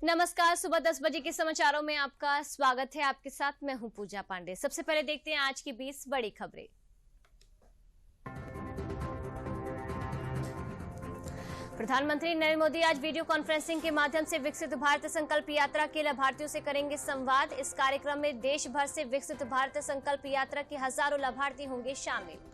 नमस्कार। सुबह 10 बजे के समाचारों में आपका स्वागत है। आपके साथ मैं हूं पूजा पांडे। सबसे पहले देखते हैं आज की 20 बड़ी खबरें। प्रधानमंत्री नरेंद्र मोदी आज वीडियो कॉन्फ्रेंसिंग के माध्यम से विकसित भारत संकल्प यात्रा के लाभार्थियों से करेंगे संवाद। इस कार्यक्रम में देश भर से विकसित भारत संकल्प यात्रा के हजारों लाभार्थी होंगे शामिल।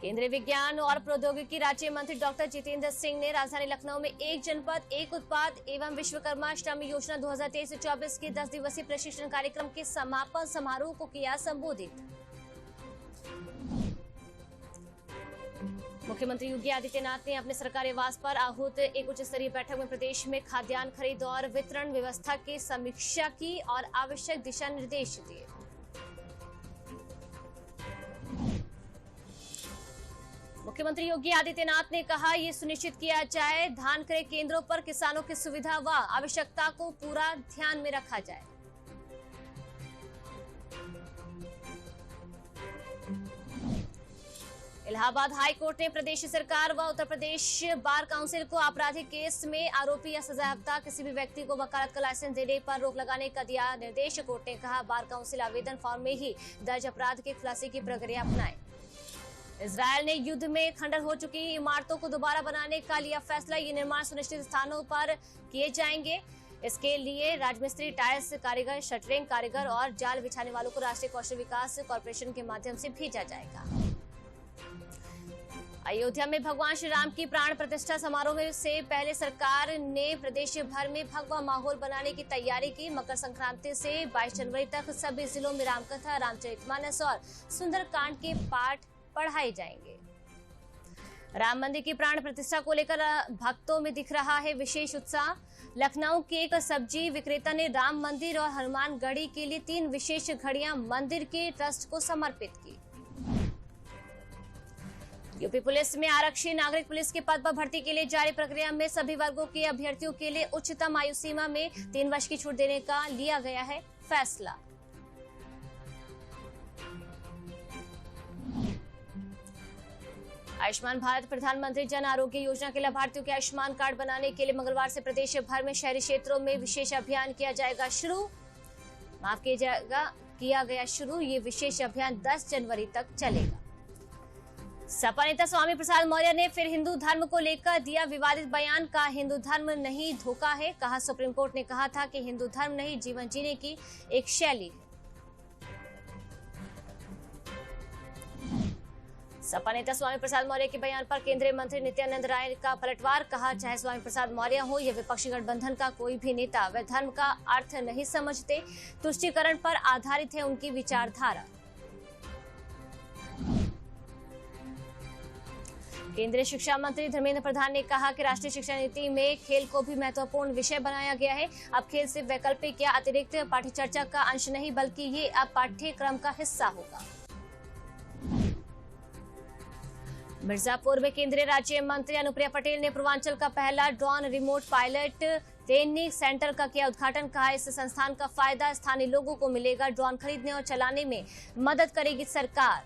केंद्रीय विज्ञान और प्रौद्योगिकी राज्य मंत्री डॉक्टर जितेंद्र सिंह ने राजधानी लखनऊ में एक जनपद एक उत्पाद एवं विश्वकर्मा श्रम योजना 2023-24 के 10 दिवसीय प्रशिक्षण कार्यक्रम के समापन समारोह को किया संबोधित। मुख्यमंत्री योगी आदित्यनाथ ने अपने सरकारी आवास पर आहूत एक उच्च स्तरीय बैठक में प्रदेश में खाद्यान्न खरीद और वितरण व्यवस्था की समीक्षा की और आवश्यक दिशा निर्देश दिए। मुख्यमंत्री योगी आदित्यनाथ ने कहा, ये सुनिश्चित किया जाए धान क्रय केंद्रों पर किसानों की सुविधा व आवश्यकता को पूरा ध्यान में रखा जाए। इलाहाबाद हाई कोर्ट ने प्रदेश सरकार व उत्तर प्रदेश बार काउंसिल को आपराधिक केस में आरोपी या सजायाफ्ता किसी भी व्यक्ति को वकालत का लाइसेंस देने पर रोक लगाने का दिया निर्देश। कोर्ट ने कहा, बार काउंसिल आवेदन फॉर्म में ही दर्ज अपराध के खुलासे की प्रक्रिया अपनाए। इजरायल ने युद्ध में खंडर हो चुकी इमारतों को दोबारा बनाने का लिया फैसला। ये निर्माण सुनिश्चित स्थानों पर किए जाएंगे। इसके लिए राजमिस्त्री, टाइल्स कारीगर, शटरिंग कारीगर और जाल बिछाने वालों को राष्ट्रीय कौशल विकास कॉर्पोरेशन के माध्यम से भेजा जाएगा। अयोध्या में भगवान श्री राम की प्राण प्रतिष्ठा समारोह से पहले सरकार ने प्रदेश भर में भगवा माहौल बनाने की तैयारी की। मकर संक्रांति से 22 जनवरी तक सभी जिलों में रामकथा, रामचरितमानस और सुंदरकांड के पाठ पढ़ाए जाएंगे। राम मंदिर की प्राण प्रतिष्ठा को लेकर भक्तों में दिख रहा है विशेष उत्साह। लखनऊ के एक सब्जी विक्रेता ने राम मंदिर और हनुमान गढ़ी के लिए 3 विशेष घड़ियां मंदिर के ट्रस्ट को समर्पित की। यूपी पुलिस में आरक्षी नागरिक पुलिस के पद पर भर्ती के लिए जारी प्रक्रिया में सभी वर्गों के अभ्यर्थियों के लिए उच्चतम आयु सीमा में 3 वर्ष की छूट देने का लिया गया है फैसला। आयुष्मान भारत प्रधानमंत्री जन आरोग्य योजना के लाभार्थियों के आयुष्मान कार्ड बनाने के लिए मंगलवार से प्रदेश भर में शहरी क्षेत्रों में विशेष अभियान किया गया शुरू। ये विशेष अभियान 10 जनवरी तक चलेगा। सपा नेता स्वामी प्रसाद मौर्य ने फिर हिंदू धर्म को लेकर दिया विवादित बयान। का हिंदू धर्म नहीं धोखा है। कहा, सुप्रीम कोर्ट ने कहा था कि हिंदू धर्म नहीं जीवन जीने की एक शैली है। सपा नेता स्वामी प्रसाद मौर्य के बयान पर केंद्रीय मंत्री नित्यानंद राय का पलटवार। कहा, चाहे स्वामी प्रसाद मौर्य हो या विपक्षी गठबंधन का कोई भी नेता, वे धर्म का अर्थ नहीं समझते। तुष्टीकरण पर आधारित है उनकी विचारधारा। केंद्रीय शिक्षा मंत्री धर्मेंद्र प्रधान ने कहा कि राष्ट्रीय शिक्षा नीति में खेल को भी महत्वपूर्ण विषय बनाया गया है। अब खेल सिर्फ वैकल्पिक या अतिरिक्त पाठ्यचर्चा का अंश नहीं, बल्कि ये अब पाठ्यक्रम का हिस्सा होगा। मिर्जापुर में केंद्रीय राज्य मंत्री अनुप्रिया पटेल ने पूर्वांचल का पहला drone remote pilot training centre का किया उद्घाटन। कहा, इस संस्थान का फायदा स्थानीय लोगों को मिलेगा। ड्रोन खरीदने और चलाने में मदद करेगी सरकार।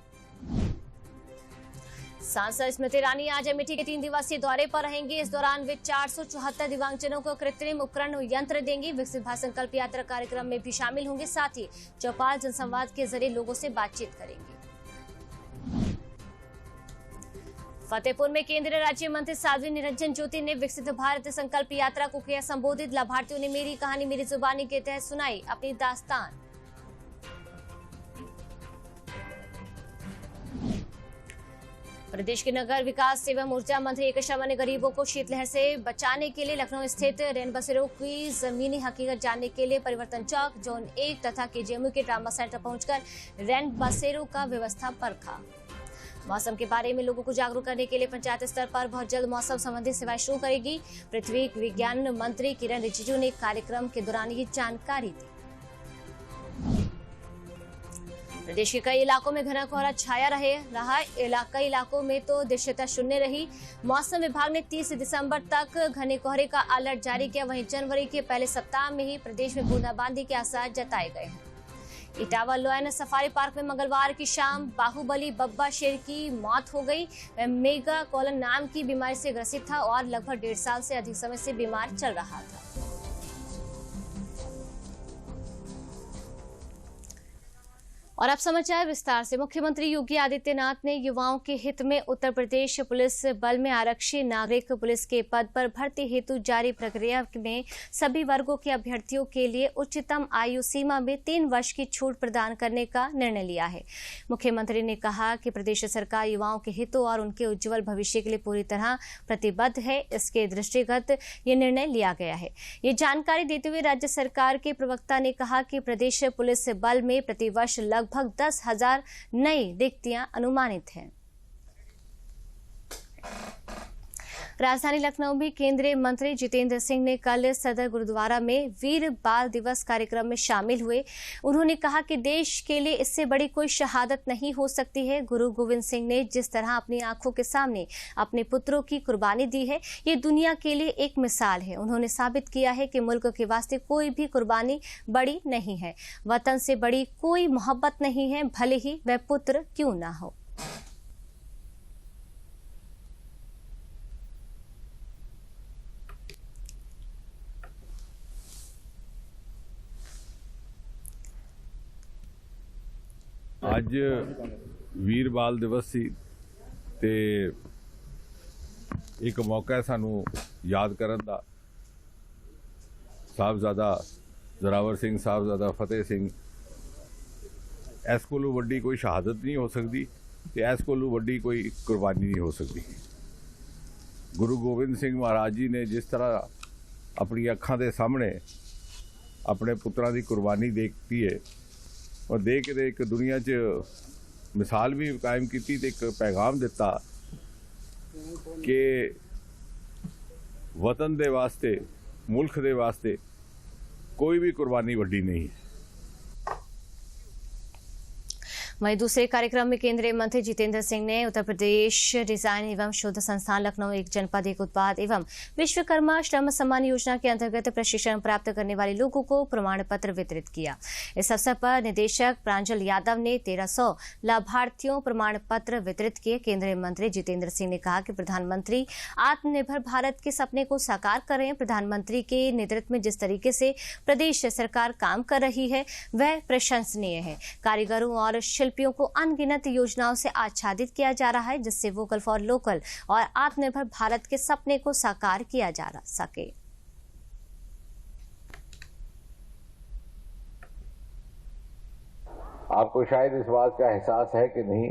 सांसद स्मृति ईरानी आज अमेठी के 3 दिवसीय दौरे पर रहेंगे। इस दौरान वे 474 दिव्यांगजनों को कृत्रिम उपकरण यंत्र देंगी। विकसित भारत संकल्प यात्रा कार्यक्रम में भी शामिल होंगे। साथ ही चौपाल जनसंवाद के जरिए लोगों से बातचीत करेंगे। फतेहपुर में केंद्रीय राज्य मंत्री साध्वी निरंजन ज्योति ने विकसित भारत संकल्प यात्रा को किया संबोधित। लाभार्थियों ने मेरी कहानी मेरी जुबानी के तहत सुनाई अपनी दास्तान। प्रदेश के नगर विकास एवं ऊर्जा मंत्री ए.के. शर्मा ने गरीबों को शीतलहर से बचाने के लिए लखनऊ स्थित रैन बसेरों की जमीनी हकीकत जानने के लिए परिवर्तन चौक, जोन 1 तथा केजीएमयू के ट्रामा सेंटर पहुंचकर रैन बसेरों का व्यवस्था परखा। मौसम के बारे में लोगों को जागरूक करने के लिए पंचायत स्तर पर बहुत जल्द मौसम संबंधी सेवाएं शुरू करेगी। पृथ्वी विज्ञान मंत्री किरण रिजिजू ने कार्यक्रम के दौरान ये जानकारी दी। प्रदेश के कई इलाकों में घना कोहरा छाया रहा। कई इलाकों में तो दृश्यता शून्य रही। मौसम विभाग ने 30 दिसंबर तक घने कोहरे का अलर्ट जारी किया। वहीं जनवरी के पहले सप्ताह में ही प्रदेश में बूंदाबांदी के आसार जताए गए हैं। इटावा लॉयन सफारी पार्क में मंगलवार की शाम बाहुबली बब्बा शेर की मौत हो गई। वह मेगा कॉलन नाम की बीमारी से ग्रसित था और लगभग 1.5 साल से अधिक समय से बीमार चल रहा था। और अब समाचार विस्तार से। मुख्यमंत्री योगी आदित्यनाथ ने युवाओं के हित में उत्तर प्रदेश पुलिस बल में आरक्षी नागरिक पुलिस के पद पर भर्ती हेतु जारी प्रक्रिया में सभी वर्गों के अभ्यर्थियों के लिए उच्चतम आयु सीमा में 3 वर्ष की छूट प्रदान करने का निर्णय लिया है। मुख्यमंत्री ने कहा कि प्रदेश सरकार युवाओं के हितों और उनके उज्जवल भविष्य के लिए पूरी तरह प्रतिबद्ध है। इसके दृष्टिगत ये निर्णय लिया गया है। ये जानकारी देते हुए राज्य सरकार के प्रवक्ता ने कहा कि प्रदेश पुलिस बल में प्रतिवर्ष लगभग 10,000 नई रिक्तियां अनुमानित हैं। राजधानी लखनऊ में केंद्रीय मंत्री जितेंद्र सिंह ने कल सदर गुरुद्वारा में वीर बाल दिवस कार्यक्रम में शामिल हुए। उन्होंने कहा कि देश के लिए इससे बड़ी कोई शहादत नहीं हो सकती है। गुरु गोविंद सिंह ने जिस तरह अपनी आंखों के सामने अपने पुत्रों की कुर्बानी दी है, ये दुनिया के लिए एक मिसाल है। उन्होंने साबित किया है कि मुल्क के वास्ते कोई भी कुर्बानी बड़ी नहीं है। वतन से बड़ी कोई मोहब्बत नहीं है, भले ही वह पुत्र क्यों ना हो। ਅੱਜ ਵੀਰ ਬਾਲ ਦਿਵਸ ਸੀ ਤੇ ਇੱਕ ਮੌਕਾ ਸਾਨੂੰ ਯਾਦ ਕਰਨ ਦਾ। ਸਾਹਿਬਜ਼ਾਦਾ ਜ਼ੋਰਾਵਰ ਸਿੰਘ, ਸਾਹਿਬਜ਼ਾਦਾ ਫਤਿਹ ਸਿੰਘ, ਇਸ ਕੋਲੋਂ ਵੱਡੀ ਕੋਈ ਸ਼ਹਾਦਤ ਨਹੀਂ ਹੋ ਸਕਦੀ ਤੇ ਇਸ ਕੋਲੋਂ ਵੱਡੀ ਕੋਈ ਕੁਰਬਾਨੀ ਨਹੀਂ ਹੋ ਸਕਦੀ। ਗੁਰੂ ਗੋਬਿੰਦ ਸਿੰਘ ਮਹਾਰਾਜ ਜੀ ਨੇ ਜਿਸ ਤਰ੍ਹਾਂ ਆਪਣੀ ਅੱਖਾਂ ਦੇ ਸਾਹਮਣੇ ਆਪਣੇ ਪੁੱਤਰਾਂ ਦੀ ਕੁਰਬਾਨੀ ਦੇਖੀ ਹੈ और दे के एक दुनिया च मिसाल भी कायम की थी, एक पैगाम दिता कि वतन दे वास्ते, मुल्क दे वास्ते कोई भी कुर्बानी वड्डी नहीं है। वहीं दूसरे कार्यक्रम में केंद्रीय मंत्री जितेंद्र सिंह ने उत्तर प्रदेश डिजाइन एवं शोध संस्थान लखनऊ एक जनपद एक उत्पाद एवं विश्वकर्मा श्रम सम्मान योजना के अंतर्गत प्रशिक्षण प्राप्त करने वाले लोगों को प्रमाण पत्र वितरित किया। इस अवसर पर निदेशक प्रांजल यादव ने 1300 लाभार्थियों प्रमाण पत्र वितरित किए। केंद्रीय मंत्री जितेंद्र सिंह ने कहा कि प्रधानमंत्री आत्मनिर्भर भारत के सपने को साकार कर रहे हैं। प्रधानमंत्री के नेतृत्व में जिस तरीके से प्रदेश सरकार काम कर रही है वह प्रशंसनीय है। कारीगरों और शिल्पियों को अनगिनत योजनाओं से आच्छादित किया जा रहा है, जिससे वोकल फॉर लोकल और आत्मनिर्भर भारत के सपने को साकार किया जा सके। आपको शायद इस बात का एहसास है कि नहीं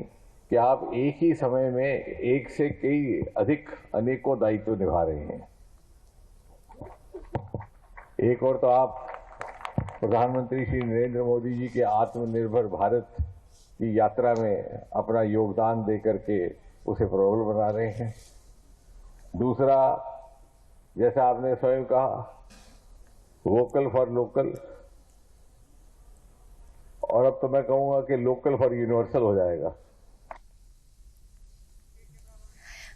कि आप एक ही समय में एक से कई अधिक अनेकों दायित्व निभा रहे हैं। एक और तो आप प्रधानमंत्री श्री नरेंद्र मोदी जी के आत्मनिर्भर भारत की यात्रा में अपना योगदान देकर के उसे प्रबल बना रहे हैं। दूसरा, जैसा आपने स्वयं कहा, वोकल फॉर लोकल, और अब तो मैं कहूंगा कि लोकल फॉर यूनिवर्सल हो जाएगा।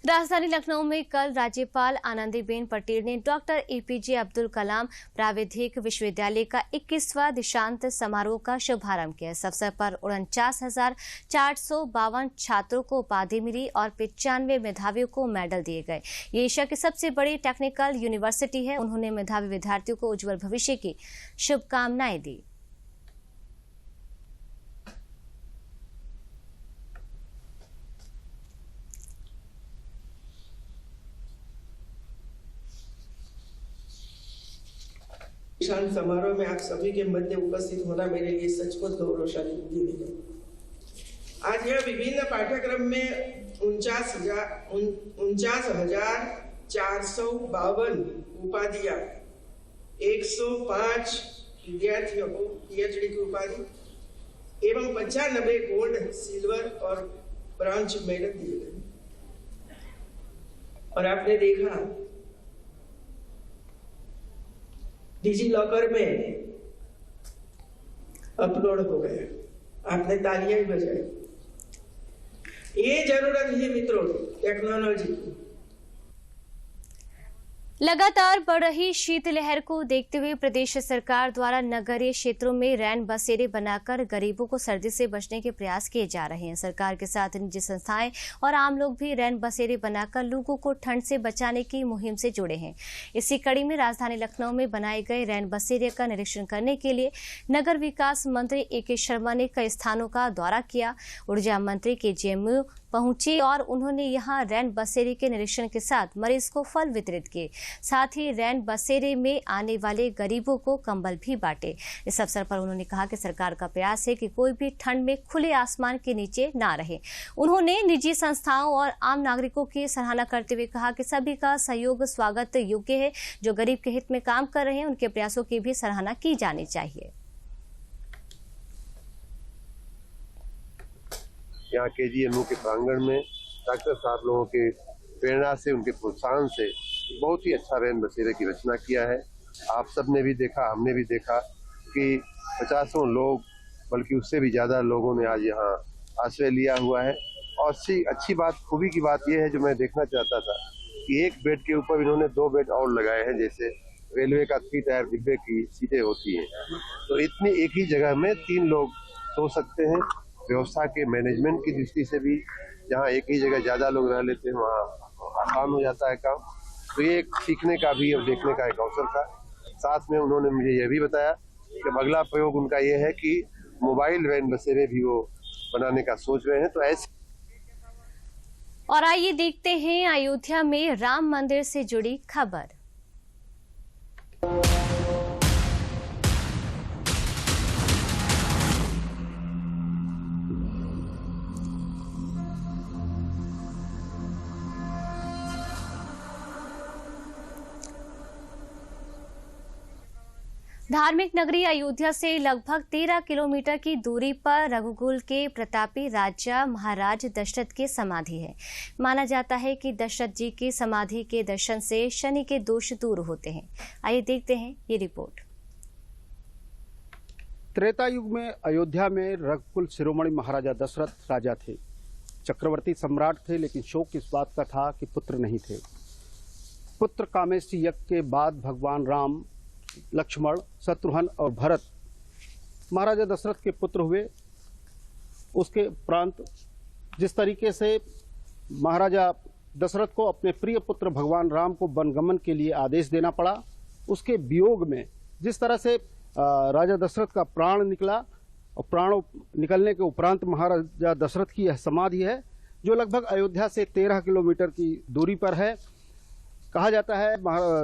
राजधानी लखनऊ में कल राज्यपाल आनंदीबेन पटेल ने डॉक्टर एपीजे अब्दुल कलाम प्राविधिक विश्वविद्यालय का 21वां दीक्षांत समारोह का शुभारंभ किया। इस अवसर पर 49,452 छात्रों को उपाधि मिली और 95 मेधावियों को मेडल दिए गए। ये एशिया की सबसे बड़ी टेक्निकल यूनिवर्सिटी है। उन्होंने मेधावी विद्यार्थियों को उज्जवल भविष्य की शुभकामनाएं दी। दीक्षांत समारोह में आप सभी के मध्य उपस्थित होना मेरे लिए सचमुच गौरवशाली दिन है। आज यह विभिन्न पाठ्यक्रम में 49,452 उपाधियां, 105 विद्यार्थियों को पीएचडी की उपाधि एवं 95 गोल्ड, सिल्वर और ब्रॉन्ज मेडल दिए गए। और आपने देखा डिजी लॉकर में अपलोड हो गया, आपने तालियां बजाई। ये जरूरत है मित्रों टेक्नोलॉजी की। लगातार बढ़ रही शीतलहर को देखते हुए प्रदेश सरकार द्वारा नगरीय क्षेत्रों में रैन बसेरे बनाकर गरीबों को सर्दी से बचने के प्रयास किए जा रहे हैं। सरकार के साथ निजी संस्थाएं और आम लोग भी रैन बसेरे बनाकर लोगों को ठंड से बचाने की मुहिम से जुड़े हैं। इसी कड़ी में राजधानी लखनऊ में बनाए गए रैन बसेरे का निरीक्षण करने के लिए नगर विकास मंत्री AK शर्मा ने कई स्थानों का दौरा किया। ऊर्जा मंत्री KJMU पहुंचे और उन्होंने यहां रैन बसेरे के निरीक्षण के साथ मरीज को फल वितरित किए। साथ ही रैन बसेरे में आने वाले गरीबों को कंबल भी बांटे। इस अवसर पर उन्होंने कहा कि सरकार का प्रयास है कि कोई भी ठंड में खुले आसमान के नीचे ना रहे। उन्होंने निजी संस्थाओं और आम नागरिकों की सराहना करते हुए कहा कि सभी का सहयोग स्वागत योग्य है। जो गरीब के हित में काम कर रहे हैं उनके प्रयासों की भी सराहना की जानी चाहिए। यहाँ KGMU के प्रांगण में डॉक्टर साहब लोगों के प्रेरणा से, उनके प्रोत्साहन से बहुत ही अच्छा रैन बसेरे की रचना किया है। आप सब ने भी देखा, हमने भी देखा कि 50 लोग बल्कि उससे भी ज़्यादा लोगों ने आज यहाँ आश्रय लिया हुआ है। और अच्छी बात, खूबी की बात यह है जो मैं देखना चाहता था कि एक बेड के ऊपर इन्होंने 2 बेड और लगाए हैं, जैसे रेलवे का 3 टायर डिब्बे की सीटें होती हैं। तो इतनी एक ही जगह में 3 लोग सो सकते हैं। व्यवस्था के मैनेजमेंट की दृष्टि से भी जहाँ एक ही जगह ज़्यादा लोग रह लेते हैं वहाँ आसान हो जाता है काम। तो ये एक सीखने का भी और देखने का एक अवसर था। साथ में उन्होंने मुझे यह भी बताया कि अगला प्रयोग उनका ये है कि मोबाइल रैन बसेरे भी वो बनाने का सोच रहे हैं। तो ऐसे और आइए देखते हैं अयोध्या में राम मंदिर से जुड़ी खबर। धार्मिक नगरी अयोध्या से लगभग 13 किलोमीटर की दूरी पर रघुकुल के प्रतापी राजा महाराज दशरथ की समाधि है। माना जाता है कि दशरथ जी की समाधि के दर्शन से शनि के दोष दूर होते हैं। आइए देखते हैं ये रिपोर्ट। त्रेता युग में अयोध्या में रघुकुल शिरोमणि महाराजा दशरथ राजा थे। चक्रवर्ती सम्राट थे, लेकिन शोक इस बात का था कि पुत्र नहीं थे। पुत्र कामेष्टि यज्ञ के बाद भगवान राम, लक्ष्मण, शत्रुघ्न और भरत महाराजा दशरथ के पुत्र हुए। उसके उपरांत जिस तरीके से महाराजा दशरथ को अपने प्रिय पुत्र भगवान राम को वनगमन के लिए आदेश देना पड़ा, उसके वियोग में जिस तरह से राजा दशरथ का प्राण निकला और प्राण निकलने के उपरांत महाराजा दशरथ की यह समाधि है, जो लगभग अयोध्या से 13 किलोमीटर की दूरी पर है। कहा जाता है,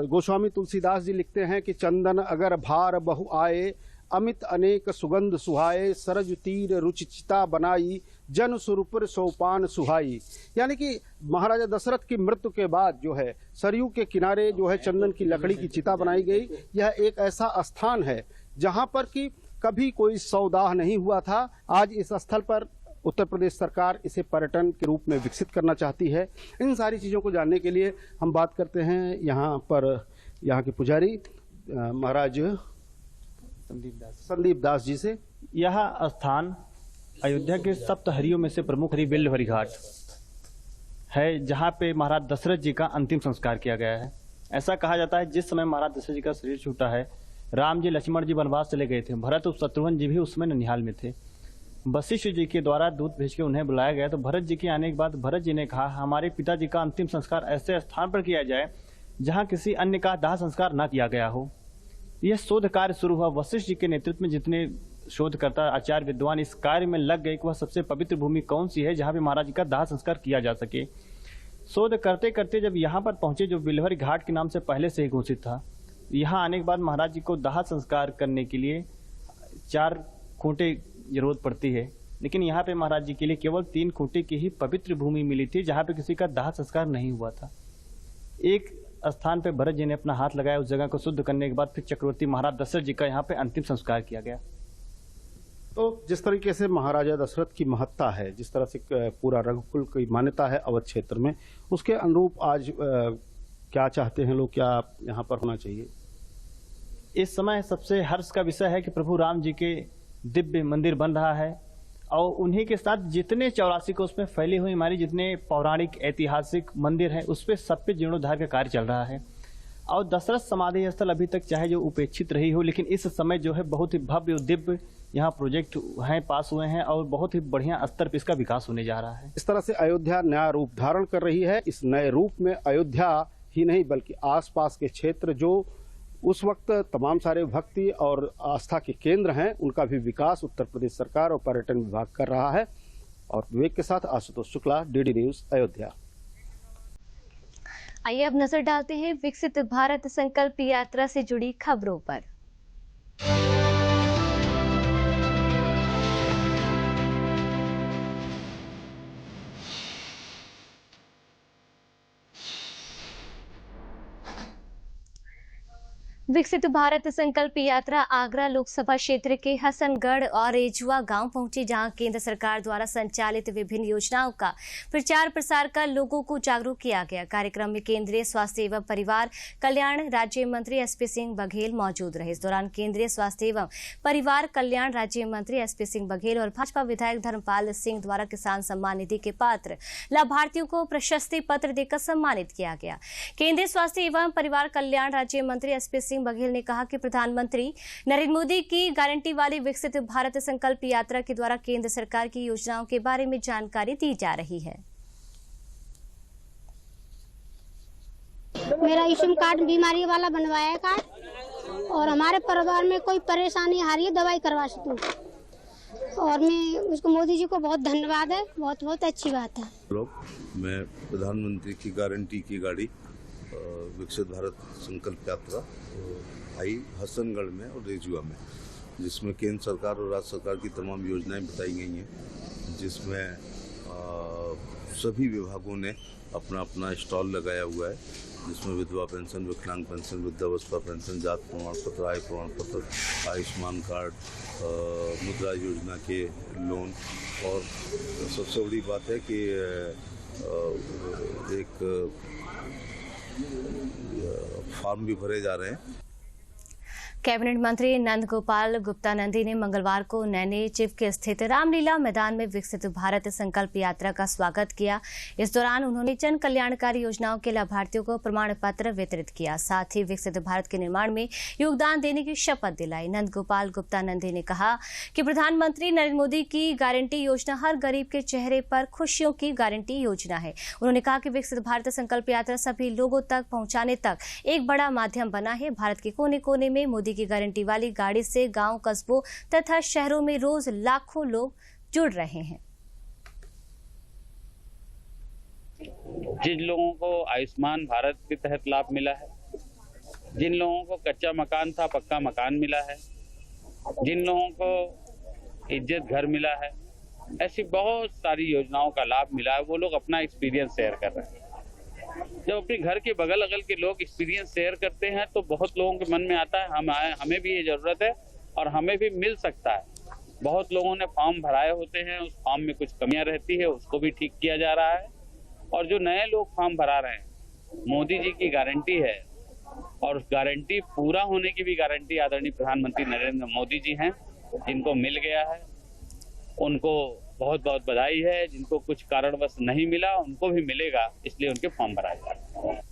गोस्वामी तुलसीदास जी लिखते हैं कि चंदन अगर भार बहु आए, अमित अनेक सुगंध सुहाए, सरज तीर रुचिता बनाई, जन सुरपुर सोपान सुहाई। यानी कि महाराजा दशरथ की मृत्यु के बाद जो है सरयू के किनारे जो है चंदन की लकड़ी की चिता बनाई गई। यह एक ऐसा स्थान है जहां पर कि कभी कोई सौदाह नहीं हुआ था। आज इस स्थल पर उत्तर प्रदेश सरकार इसे पर्यटन के रूप में विकसित करना चाहती है। इन सारी चीज़ों को जानने के लिए हम बात करते हैं यहाँ पर यहाँ के पुजारी महाराज संदीप दास जी से। यह स्थान अयोध्या के सप्त हरियों में से प्रमुख हरि बिल्लहरि घाट है, जहाँ पे महाराज दशरथ जी का अंतिम संस्कार किया गया है। ऐसा कहा जाता है जिस समय महाराज दशरथ जी का शरीर छूटा है, राम जी लक्ष्मण जी वनवास चले गए थे, भरत और शत्रुघ्न जी भी उसमें ननिहाल में थे। वशिष्ठ जी के द्वारा दूत भेज के उन्हें बुलाया गया, तो भरत जी के आने के बाद भरत जी ने कहा हमारे पिताजी का अंतिम संस्कार ऐसे स्थान पर किया जाए जहां किसी अन्य का दाह संस्कार न किया गया हो। यह शोध कार्य शुरू हुआ। वशिष्ठ जी के नेतृत्व में जितने शोधकर्ता, आचार्य, विद्वान इस कार्य में लग गए कि वह सबसे पवित्र भूमि कौन सी है जहां पे महाराज जी का दाह संस्कार किया जा सके। शोध करते करते जब यहाँ पर पहुंचे, जो बिल्लहरि घाट के नाम से पहले से ही घोषित था, यहाँ आने के बाद महाराज जी को दाह संस्कार करने के लिए 4 खूंटे जरूरत पड़ती है, लेकिन यहाँ पे महाराज जी के लिए केवल 3 खूंटे की ही पवित्र भूमि मिली थी जहाँ पे किसी का दाह संस्कार नहीं हुआ था। एक स्थान पे भरत जी ने अपना हाथ लगाया, उस जगह को शुद्ध करने के बाद फिर चक्रवर्ती महाराज दशरथ जी का यहाँ पे अंतिम संस्कार किया गया। तो जिस तरीके से महाराजा दशरथ की महत्ता है, जिस तरह से पूरा रघुकुल की मान्यता है अवध क्षेत्र में, उसके अनुरूप आज क्या चाहते हैं लोग, क्या यहाँ पर होना चाहिए? इस समय सबसे हर्ष का विषय है कि प्रभु राम जी के दिव्य मंदिर बन रहा है और उन्हीं के साथ जितने 84 को उसमें फैली हुई हमारी जितने पौराणिक ऐतिहासिक मंदिर हैं उस पर सब पे जीर्णोद्धार का कार्य चल रहा है। और दशरथ समाधि स्थल अभी तक चाहे जो उपेक्षित रही हो, लेकिन इस समय जो है बहुत ही भव्य और दिव्य यहाँ प्रोजेक्ट हैं, पास हुए हैं और बहुत ही बढ़िया स्तर पर इसका विकास होने जा रहा है। इस तरह से अयोध्या नया रूप धारण कर रही है। इस नए रूप में अयोध्या ही नहीं बल्कि आसपास के क्षेत्र जो उस वक्त तमाम सारे भक्ति और आस्था के केंद्र हैं, उनका भी विकास उत्तर प्रदेश सरकार और पर्यटन विभाग कर रहा है। और विवेक के साथ आशुतोष शुक्ला, डीडी न्यूज, अयोध्या। आइए अब नजर डालते हैं विकसित भारत संकल्प यात्रा से जुड़ी खबरों पर। विकसित भारत संकल्प यात्रा आगरा लोकसभा क्षेत्र के हसनगढ़ और रेजुआ गांव पहुंची, जहां केंद्र सरकार द्वारा संचालित विभिन्न योजनाओं का प्रचार प्रसार कर लोगों को जागरूक किया गया। कार्यक्रम में केंद्रीय स्वास्थ्य एवं परिवार कल्याण राज्य मंत्री एसपी सिंह बघेल मौजूद रहे। इस दौरान केंद्रीय स्वास्थ्य एवं परिवार कल्याण राज्य मंत्री एसपी सिंह बघेल और भाजपा विधायक धर्मपाल सिंह द्वारा किसान सम्मान निधि के पात्र लाभार्थियों को प्रशस्ति पत्र देकर सम्मानित किया गया। केंद्रीय स्वास्थ्य एवं परिवार कल्याण राज्य मंत्री एसपी सिंह बघेल ने कहा कि प्रधानमंत्री नरेंद्र मोदी की गारंटी वाली विकसित भारत संकल्प यात्रा के द्वारा केंद्र सरकार की योजनाओं के बारे में जानकारी दी जा रही है। मेरा आयुष्मान कार्ड बीमारी वाला बनवाया है कार्ड, और हमारे परिवार में कोई परेशानी आ रही है दवाई करवा सकूं, और मैं उसको मोदी जी को बहुत धन्यवाद है, बहुत बहुत अच्छी बात है। मैं प्रधानमंत्री की गारंटी की गाड़ी विकसित भारत संकल्प यात्रा आई हसनगढ़ में और रेजुआ में, जिसमें केंद्र सरकार और राज्य सरकार की तमाम योजनाएं बताई गई हैं, जिसमें सभी विभागों ने अपना अपना स्टॉल लगाया हुआ है, जिसमें विधवा पेंशन, विकलांग पेंशन, वृद्धावस्था पेंशन, जात प्रमाण पत्र, आय प्रमाण पत्र, आयुष्मान कार्ड, मुद्रा योजना के लोन, और सबसे बड़ी बात है कि एक फॉर्म भी भरे जा रहे हैं। कैबिनेट मंत्री नंद गोपाल गुप्ता नंदी ने मंगलवार को नैनी चिपके स्थित रामलीला मैदान में विकसित भारत संकल्प यात्रा का स्वागत किया। इस दौरान उन्होंने जन कल्याणकारी योजनाओं के लाभार्थियों को प्रमाण पत्र वितरित किया, साथ ही विकसित भारत के निर्माण में योगदान देने की शपथ दिलाई। नंद गोपाल गुप्ता नंदी ने कहा कि प्रधानमंत्री नरेंद्र मोदी की गारंटी योजना हर गरीब के चेहरे पर खुशियों की गारंटी योजना है। उन्होंने कहा कि विकसित भारत संकल्प यात्रा सभी लोगों तक पहुंचाने तक एक बड़ा माध्यम बना है। भारत के कोने कोने में मोदी की गारंटी वाली गाड़ी से गांव, कस्बों तथा शहरों में रोज लाखों लोग जुड़ रहे हैं। जिन लोगों को आयुष्मान भारत के तहत लाभ मिला है, जिन लोगों को कच्चा मकान था पक्का मकान मिला है, जिन लोगों को इज्जत घर मिला है, ऐसी बहुत सारी योजनाओं का लाभ मिला है, वो लोग अपना एक्सपीरियंस शेयर कर रहे हैं। जब अपने घर के बगल अगल के लोग एक्सपीरियंस शेयर करते हैं तो बहुत लोगों के मन में आता है हमें भी ये जरूरत है और हमें भी मिल सकता है। बहुत लोगों ने फॉर्म भराए होते हैं, उस फॉर्म में कुछ कमियां रहती है, उसको भी ठीक किया जा रहा है। और जो नए लोग फॉर्म भरा रहे हैं, मोदी जी की गारंटी है, और उस गारंटी पूरा होने की भी गारंटी आदरणीय प्रधानमंत्री नरेंद्र मोदी जी हैं, जिनको मिल गया है उनको बहुत बहुत बधाई है। जिनको कुछ कारणवश नहीं मिला उनको भी मिलेगा, इसलिए उनके फॉर्म भराए जा रहे हैं।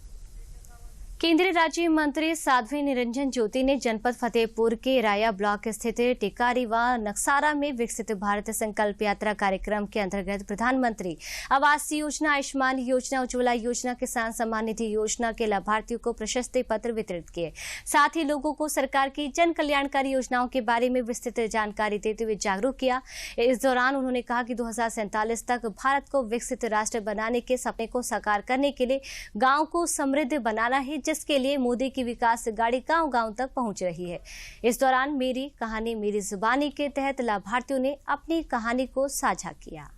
केंद्रीय राज्य मंत्री साध्वी निरंजन ज्योति ने जनपद फतेहपुर के राया ब्लॉक स्थित टिकारी व नक्सारा में विकसित भारत संकल्प यात्रा कार्यक्रम के अंतर्गत प्रधानमंत्री आवास योजना, आयुष्मान योजना, उज्ज्वला योजना, किसान सम्मान निधि योजना के लाभार्थियों को प्रशस्ति पत्र वितरित किए। साथ ही लोगों को सरकार की जन कल्याणकारी योजनाओं के बारे में विस्तृत जानकारी देते हुए जागरूक किया। इस दौरान उन्होंने कहा कि 2047 तक भारत को विकसित राष्ट्र बनाने के सपने को साकार करने के लिए गाँव को समृद्ध बनाना है, जिसके लिए मोदी की विकास गाड़ी गांव-गांव तक पहुंच रही है। इस दौरान मेरी कहानी मेरी जुबानी के तहत लाभार्थियों ने अपनी कहानी को साझा किया।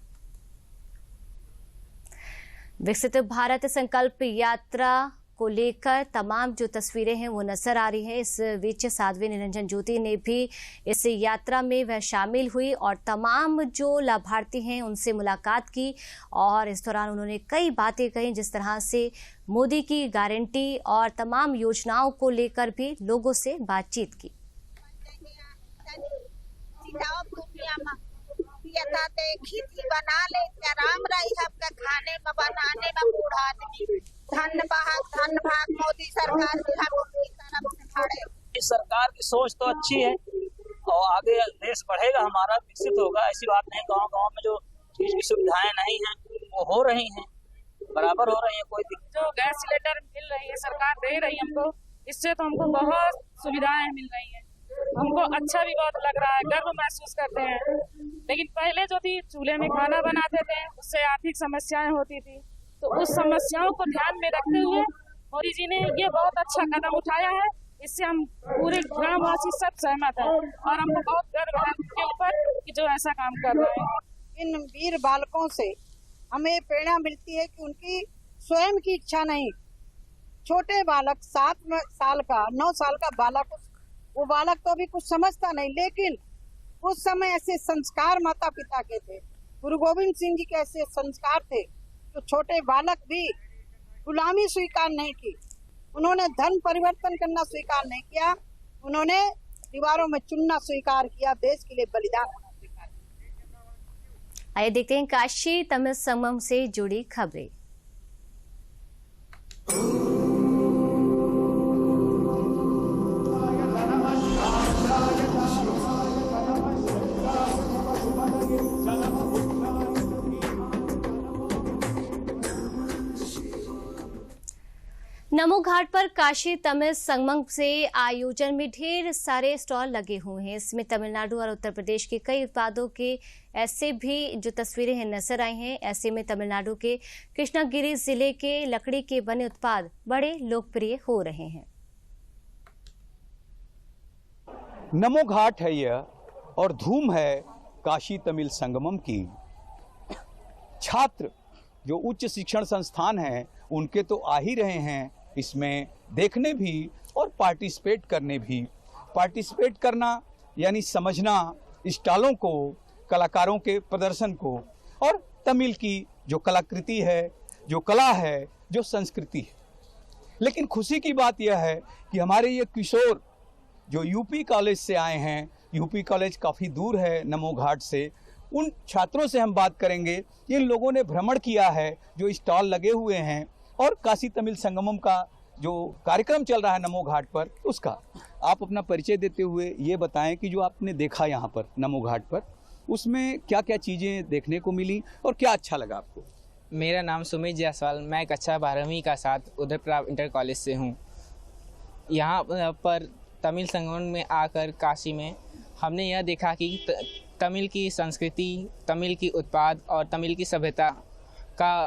विकसित भारत संकल्प यात्रा को लेकर तमाम जो तस्वीरें हैं वो नजर आ रही हैं। इस बीच साध्वी निरंजन ज्योति ने भी इस यात्रा में वह शामिल हुई और तमाम जो लाभार्थी हैं उनसे मुलाकात की, और इस दौरान उन्होंने कई बातें कही, जिस तरह से मोदी की गारंटी और तमाम योजनाओं को लेकर भी लोगों से बातचीत की। खेती बना ले, आराम रही सबका खाने में, बनाने में, बूढ़ा आदमी धन भाग मोदी सरकार इस सरकार की सोच तो अच्छी है और आगे देश बढ़ेगा, हमारा विकसित होगा। ऐसी बात नहीं, गांव में जो चीज की सुविधाएं नहीं है वो हो रही हैं, बराबर हो रही है। कोई जो गैस सिलेंडर मिल रही है, सरकार दे रही है हमको, इससे तो हमको बहुत सुविधाएं मिल रही हैं। हमको अच्छा भी बहुत लग रहा है, गर्व महसूस करते हैं। लेकिन पहले जो थी चूल्हे में खाना बनाते थे, उससे आर्थिक समस्याएं होती थी, तो उस समस्याओं को ध्यान में रखते हुए मोदी जी ने ये बहुत अच्छा कदम उठाया है। इससे हम पूरे ग्रामवासी सब सहमत हैं और हमको बहुत गर्व है उनके ऊपर कि जो ऐसा काम कर रहे हैं। इन वीर बालकों से हमें प्रेरणा मिलती है कि उनकी स्वयं की इच्छा नहीं, छोटे बालक 7 साल का 9 साल का बालक, वो बालक तो अभी कुछ समझता नहीं, लेकिन उस समय ऐसे संस्कार माता पिता के थे, गुरु गोविंद सिंह जी के ऐसे संस्कार थे, तो छोटे बालक भी गुलामी स्वीकार नहीं की, उन्होंने धर्म परिवर्तन करना स्वीकार नहीं किया, उन्होंने दीवारों में चुनना स्वीकार किया, देश के लिए बलिदान होना स्वीकार किया। आइए देखते हैं काशी तमिल संगम से जुड़ी खबरें। नमो घाट पर काशी तमिल संगम से आयोजन में ढेर सारे स्टॉल लगे हुए हैं। इसमें तमिलनाडु और उत्तर प्रदेश के कई उत्पादों के ऐसे भी जो तस्वीरें हैं नजर आई हैं। ऐसे में तमिलनाडु के कृष्णागिरी जिले के लकड़ी के बने उत्पाद बड़े लोकप्रिय हो रहे हैं। नमो घाट है यह और धूम है काशी तमिल संगमम की। छात्र जो उच्च शिक्षण संस्थान हैं उनके तो आ ही रहे हैं इसमें देखने भी और पार्टिसिपेट करने भी। पार्टिसिपेट करना यानी समझना स्टॉलों को, कलाकारों के प्रदर्शन को और तमिल की जो कलाकृति है, जो कला है, जो संस्कृति है। लेकिन खुशी की बात यह है कि हमारे ये किशोर जो यूपी कॉलेज से आए हैं, यूपी कॉलेज काफ़ी दूर है नमो घाट से, उन छात्रों से हम बात करेंगे। इन लोगों ने भ्रमण किया है, जो स्टॉल लगे हुए हैं और काशी तमिल संगमम का जो कार्यक्रम चल रहा है नमो घाट पर, उसका आप अपना परिचय देते हुए ये बताएं कि जो आपने देखा यहाँ पर नमो घाट पर, उसमें क्या क्या चीज़ें देखने को मिली और क्या अच्छा लगा आपको। मेरा नाम सुमित जायसवाल, मैं कक्षा 12वीं का साथ उदयपुर इंटर कॉलेज से हूँ। यहाँ पर तमिल संगमम में आकर काशी में हमने यह देखा कि तमिल की संस्कृति, तमिल की उत्पाद और तमिल की सभ्यता का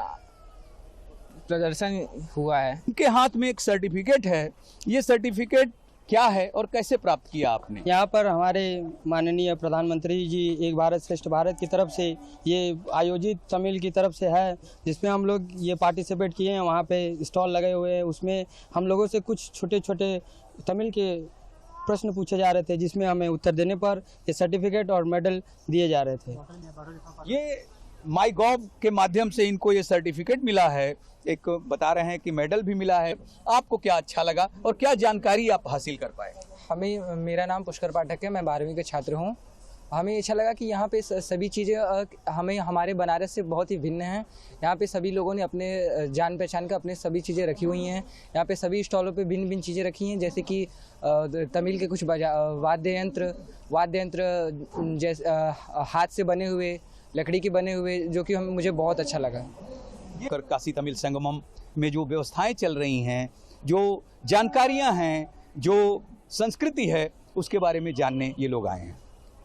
प्रदर्शन हुआ है। उनके हाथ में एक सर्टिफिकेट है, ये सर्टिफिकेट क्या है और कैसे प्राप्त किया आपने। यहाँ पर हमारे माननीय प्रधानमंत्री जी एक भारत श्रेष्ठ भारत की तरफ से ये आयोजित तमिल की तरफ से है, जिसमें हम लोग ये पार्टिसिपेट किए हैं। वहाँ पे स्टॉल लगे हुए हैं, उसमें हम लोगों से कुछ छोटे छोटे तमिल के प्रश्न पूछे जा रहे थे, जिसमें हमें उत्तर देने पर ये सर्टिफिकेट और मेडल दिए जा रहे थे। ये माई गॉव के माध्यम से इनको ये सर्टिफिकेट मिला है, एक बता रहे हैं कि मेडल भी मिला है। आपको क्या अच्छा लगा और क्या जानकारी आप हासिल कर पाए। हमें, मेरा नाम पुष्कर पाठक है, मैं 12वीं के छात्र हूँ। हमें अच्छा लगा कि यहाँ पे सभी चीज़ें हमें हमारे बनारस से बहुत ही भिन्न हैं। यहाँ पे सभी लोगों ने अपने जान पहचान का अपने सभी चीज़ें रखी हुई हैं। यहाँ पे सभी स्टॉलों पे भिन्न भिन्न चीज़ें रखी हैं, जैसे कि तमिल के कुछ वाद्य यंत्र जैसे हाथ से बने हुए, लकड़ी के बने हुए, जो कि मुझे बहुत अच्छा लगा। काशी तमिल संगमम में जो व्यवस्थाएं चल रही हैं, जो जानकारियां हैं, जो संस्कृति है, उसके बारे में जानने ये लोग आए हैं।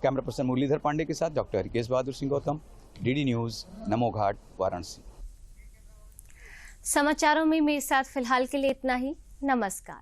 कैमरा पर्सन मुरलीधर पांडे के साथ doctor Harikesh Bahadur Singh Gautam, DD news, Namo Ghat, Varanasi. समाचारों में मेरे साथ फिलहाल के लिए इतना ही। नमस्कार।